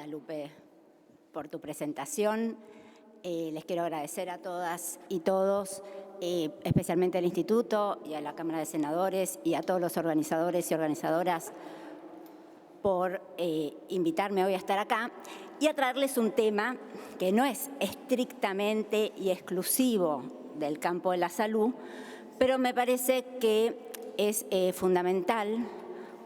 Guadalupe, por tu presentación. Les quiero agradecer a todas y todos, especialmente al Instituto y a la Cámara de Senadores y a todos los organizadores y organizadoras por invitarme hoy a estar acá y a traerles un tema que no es estrictamente y exclusivo del campo de la salud, pero me parece que es fundamental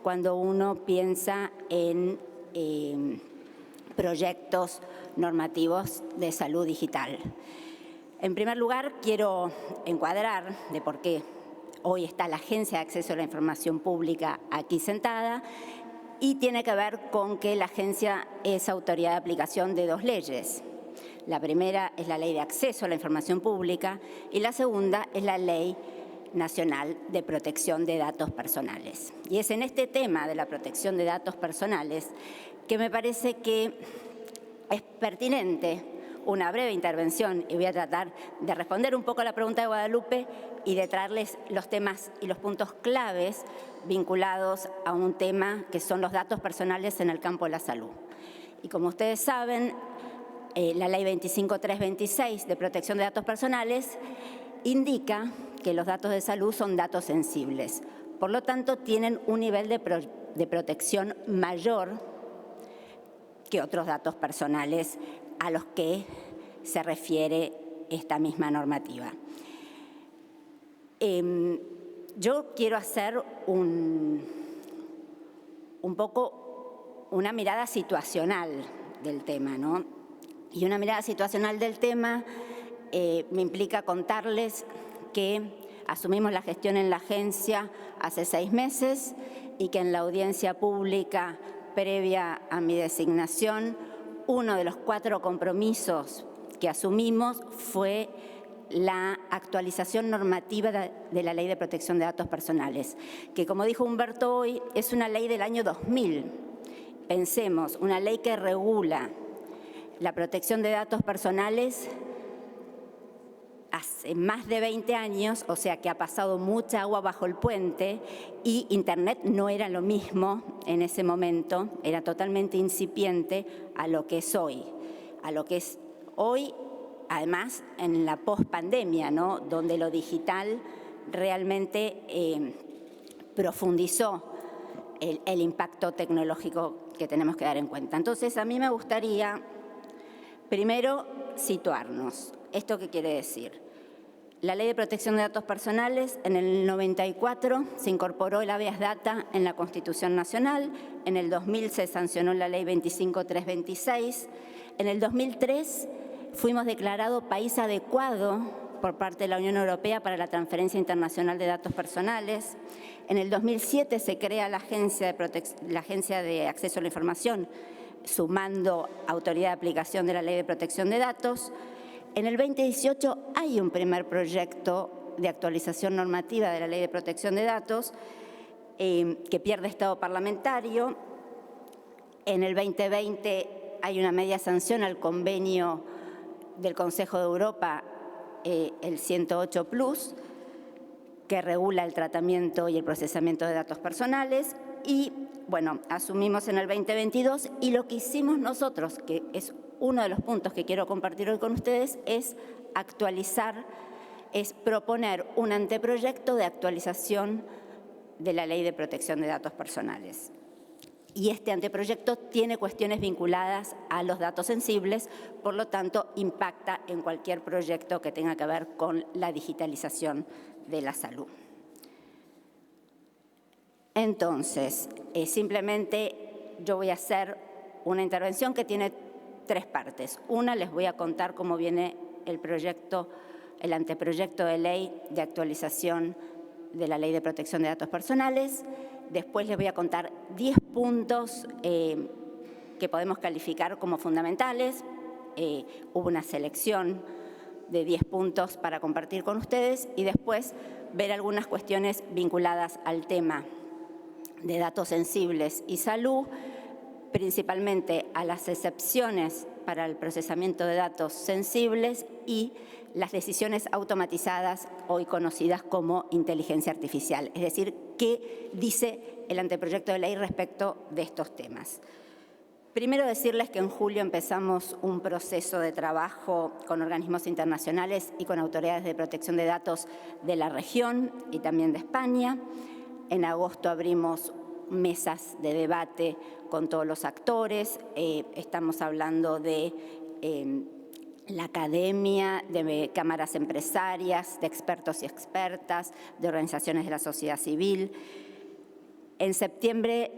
cuando uno piensa en proyectos normativos de salud digital. En primer lugar, quiero encuadrar de por qué hoy está la Agencia de Acceso a la Información Pública aquí sentada, y tiene que ver con que la agencia es autoridad de aplicación de dos leyes. La primera es la Ley de Acceso a la Información Pública y la segunda es la Ley Nacional de Protección de Datos Personales. Y es en este tema de la protección de datos personales que me parece que es pertinente una breve intervención, y voy a tratar de responder un poco a la pregunta de Guadalupe y de traerles los temas y los puntos claves vinculados a un tema que son los datos personales en el campo de la salud. Y como ustedes saben, la Ley 25326 de Protección de Datos Personales indica que los datos de salud son datos sensibles. Por lo tanto, tienen un nivel de protección mayor que otros datos personales a los que se refiere esta misma normativa. Yo quiero hacer un poco una mirada situacional del tema, ¿no? Y una mirada situacional del tema me implica contarles que asumimos la gestión en la agencia hace 6 meses y que en la audiencia pública previa a mi designación, uno de los 4 compromisos que asumimos fue la actualización normativa de la Ley de Protección de Datos Personales, que, como dijo Humberto hoy, es una ley del año 2000. Pensemos, una ley que regula la protección de datos personales hace más de 20 años, o sea que ha pasado mucha agua bajo el puente, y Internet no era lo mismo en ese momento, era totalmente incipiente a lo que es hoy. A lo que es hoy, además, en la pospandemia, ¿no? Donde lo digital realmente profundizó el impacto tecnológico que tenemos que dar en cuenta. Entonces, a mí me gustaría, primero, situarnos. ¿Esto qué quiere decir? La Ley de Protección de Datos Personales, en el 94 se incorporó el habeas data en la Constitución Nacional, en el 2000 se sancionó la Ley 25326, en el 2003 fuimos declarados país adecuado por parte de la Unión Europea para la transferencia internacional de datos personales, en el 2007 se crea la Agencia de Acceso a la Información, sumando autoridad de aplicación de la Ley de Protección de Datos. En el 2018 hay un primer proyecto de actualización normativa de la Ley de Protección de Datos que pierde estado parlamentario. En el 2020 hay una media sanción al convenio del Consejo de Europa, el 108 Plus, que regula el tratamiento y el procesamiento de datos personales. Y, bueno, asumimos en el 2022 y lo que hicimos nosotros, que es uno de los puntos que quiero compartir hoy con ustedes, es actualizar, es proponer un anteproyecto de actualización de la Ley de Protección de Datos Personales. Y este anteproyecto tiene cuestiones vinculadas a los datos sensibles, por lo tanto, impacta en cualquier proyecto que tenga que ver con la digitalización de la salud. Entonces, simplemente yo voy a hacer una intervención que tiene 3 partes. Una, les voy a contar cómo viene el anteproyecto de ley de actualización de la Ley de Protección de Datos Personales. Después les voy a contar 10 puntos que podemos calificar como fundamentales. Hubo una selección de 10 puntos para compartir con ustedes y después ver algunas cuestiones vinculadas al tema de datos sensibles y salud, principalmente a las excepciones para el procesamiento de datos sensibles y las decisiones automatizadas, hoy conocidas como inteligencia artificial. Es decir, ¿qué dice el anteproyecto de ley respecto de estos temas? Primero decirles que en julio empezamos un proceso de trabajo con organismos internacionales y con autoridades de protección de datos de la región y también de España. En agosto abrimos mesas de debate con todos los actores. Estamos hablando de la academia, de cámaras empresarias, de expertos y expertas, de organizaciones de la sociedad civil. En septiembre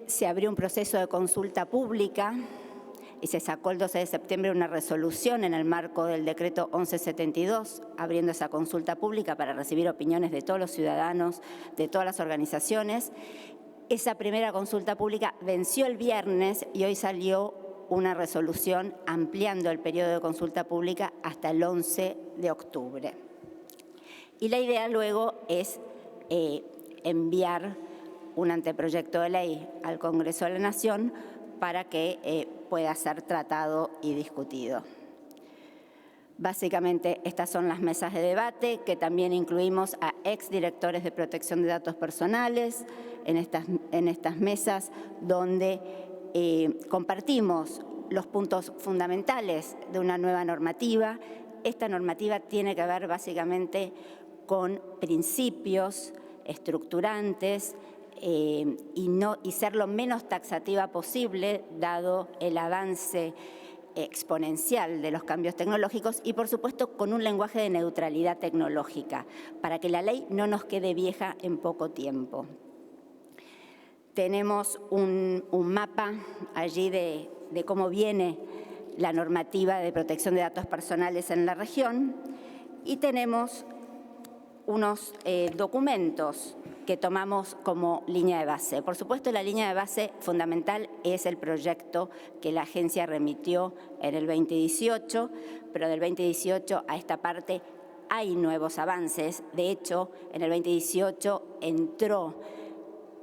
se abrió un proceso de consulta pública y se sacó el 12 de septiembre una resolución en el marco del decreto 1172, abriendo esa consulta pública para recibir opiniones de todos los ciudadanos, de todas las organizaciones. Esa primera consulta pública venció el viernes y hoy salió una resolución ampliando el periodo de consulta pública hasta el 11 de octubre. Y la idea luego es enviar un anteproyecto de ley al Congreso de la Nación para que pueda ser tratado y discutido. Básicamente, estas son las mesas de debate, que también incluimos a exdirectores de protección de datos personales en estas mesas, donde compartimos los puntos fundamentales de una nueva normativa. Esta normativa tiene que ver básicamente con principios estructurantes y ser lo menos taxativa posible, dado el avance exponencial de los cambios tecnológicos y, por supuesto, con un lenguaje de neutralidad tecnológica, para que la ley no nos quede vieja en poco tiempo. Tenemos un mapa allí de cómo viene la normativa de protección de datos personales en la región y tenemos unos documentos que tomamos como línea de base. Por supuesto, la línea de base fundamental es el proyecto que la agencia remitió en el 2018, pero del 2018 a esta parte hay nuevos avances. De hecho, en el 2018 entró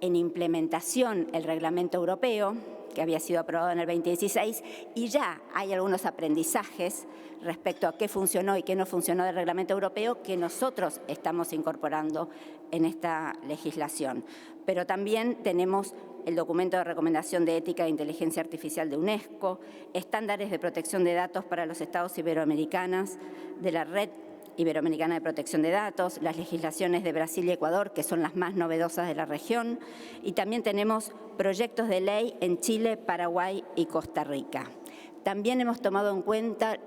en implementación el reglamento europeo, que había sido aprobado en el 2016, y ya hay algunos aprendizajes respecto a qué funcionó y qué no funcionó del reglamento europeo que nosotros estamos incorporando en esta legislación. Pero también tenemos el documento de recomendación de ética de inteligencia artificial de UNESCO, estándares de protección de datos para los estados iberoamericanos de la Red Iberoamericana de Protección de Datos, las legislaciones de Brasil y Ecuador, que son las más novedosas de la región, y también tenemos proyectos de ley en Chile, Paraguay y Costa Rica. También hemos tomado en cuenta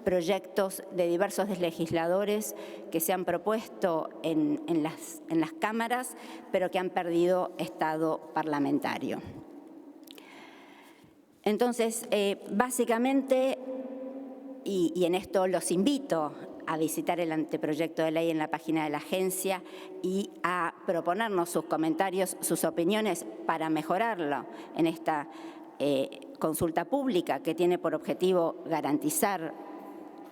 proyectos de diversos legisladores que se han propuesto en las cámaras, pero que han perdido estado parlamentario. Entonces, básicamente, y en esto los invito a visitar el anteproyecto de ley en la página de la agencia y a proponernos sus comentarios, sus opiniones para mejorarlo en esta consulta pública que tiene por objetivo garantizar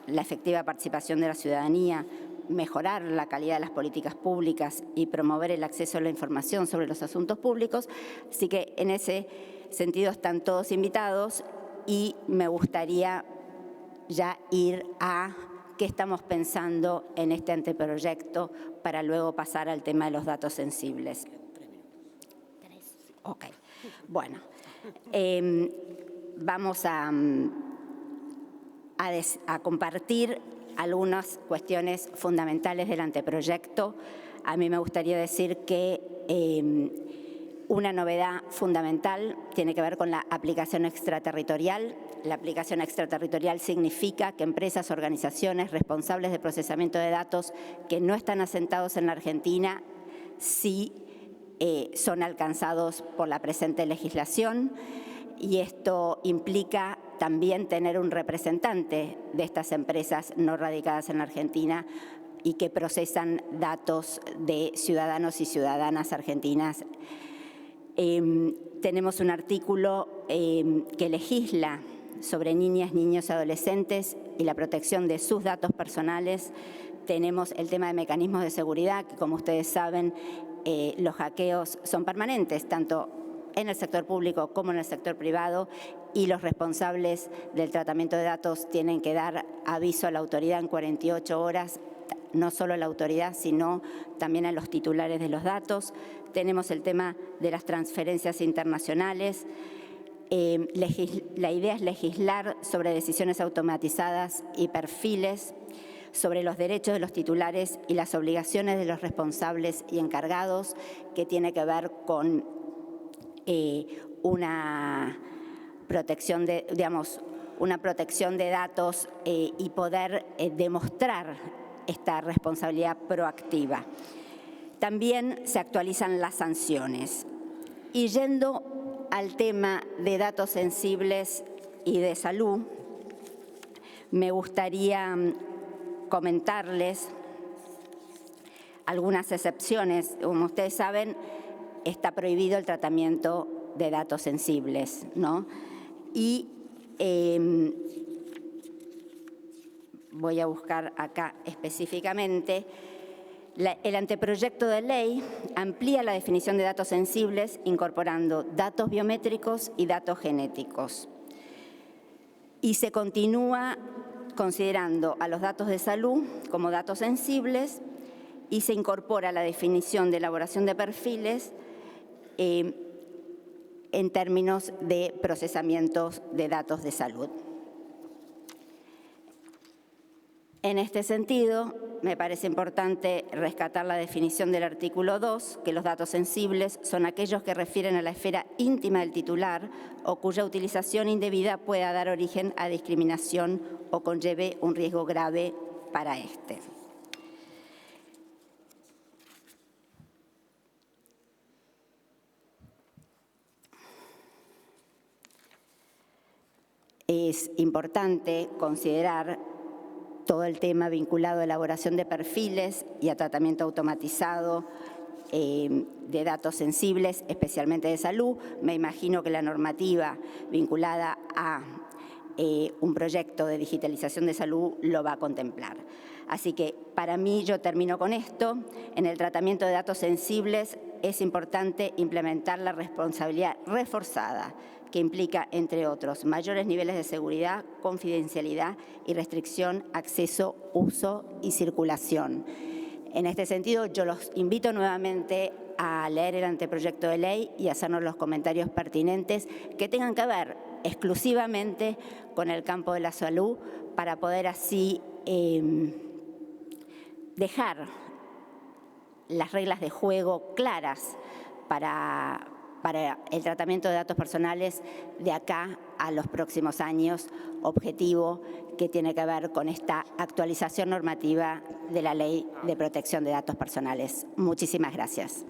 la efectiva participación de la ciudadanía, mejorar la calidad de las políticas públicas y promover el acceso a la información sobre los asuntos públicos. Así que en ese sentido están todos invitados y me gustaría ya ir a qué estamos pensando en este anteproyecto para luego pasar al tema de los datos sensibles. Ok. Bueno, vamos a compartir algunas cuestiones fundamentales del anteproyecto. A mí me gustaría decir que una novedad fundamental tiene que ver con la aplicación extraterritorial. La aplicación extraterritorial significa que empresas, organizaciones responsables de procesamiento de datos que no están asentados en la Argentina sí son alcanzados por la presente legislación, y esto implica también tener un representante de estas empresas no radicadas en la Argentina y que procesan datos de ciudadanos y ciudadanas argentinas. Tenemos un artículo que legisla sobre niñas, niños y adolescentes y la protección de sus datos personales. Tenemos el tema de mecanismos de seguridad, que como ustedes saben, los hackeos son permanentes, tanto en el sector público como en el sector privado, y los responsables del tratamiento de datos tienen que dar aviso a la autoridad en 48 horas, no solo a la autoridad, sino también a los titulares de los datos. Tenemos el tema de las transferencias internacionales. La idea es legislar sobre decisiones automatizadas y perfiles, sobre los derechos de los titulares y las obligaciones de los responsables y encargados, que tiene que ver con una protección de, una protección de datos y poder demostrar esta responsabilidad proactiva. También se actualizan las sanciones. Y yendo al tema de datos sensibles y de salud, me gustaría comentarles algunas excepciones. Como ustedes saben, está prohibido el tratamiento de datos sensibles, ¿no? Y voy a buscar acá específicamente. El anteproyecto de ley amplía la definición de datos sensibles incorporando datos biométricos y datos genéticos. Y se continúa considerando a los datos de salud como datos sensibles y se incorpora la definición de elaboración de perfiles en términos de procesamientos de datos de salud. En este sentido, me parece importante rescatar la definición del artículo 2, que los datos sensibles son aquellos que refieren a la esfera íntima del titular o cuya utilización indebida pueda dar origen a discriminación o conlleve un riesgo grave para éste. Es importante considerar todo el tema vinculado a elaboración de perfiles y a tratamiento automatizado de datos sensibles, especialmente de salud. Me imagino que la normativa vinculada a un proyecto de digitalización de salud lo va a contemplar. Así que para mí, yo termino con esto, en el tratamiento de datos sensibles es importante implementar la responsabilidad reforzada, que implica, entre otros, mayores niveles de seguridad, confidencialidad y restricción, acceso, uso y circulación. En este sentido, yo los invito nuevamente a leer el anteproyecto de ley y hacernos los comentarios pertinentes que tengan que ver exclusivamente con el campo de la salud para poder así dejar las reglas de juego claras para el tratamiento de datos personales de acá a los próximos años, objetivo que tiene que ver con esta actualización normativa de la Ley de Protección de Datos Personales. Muchísimas gracias.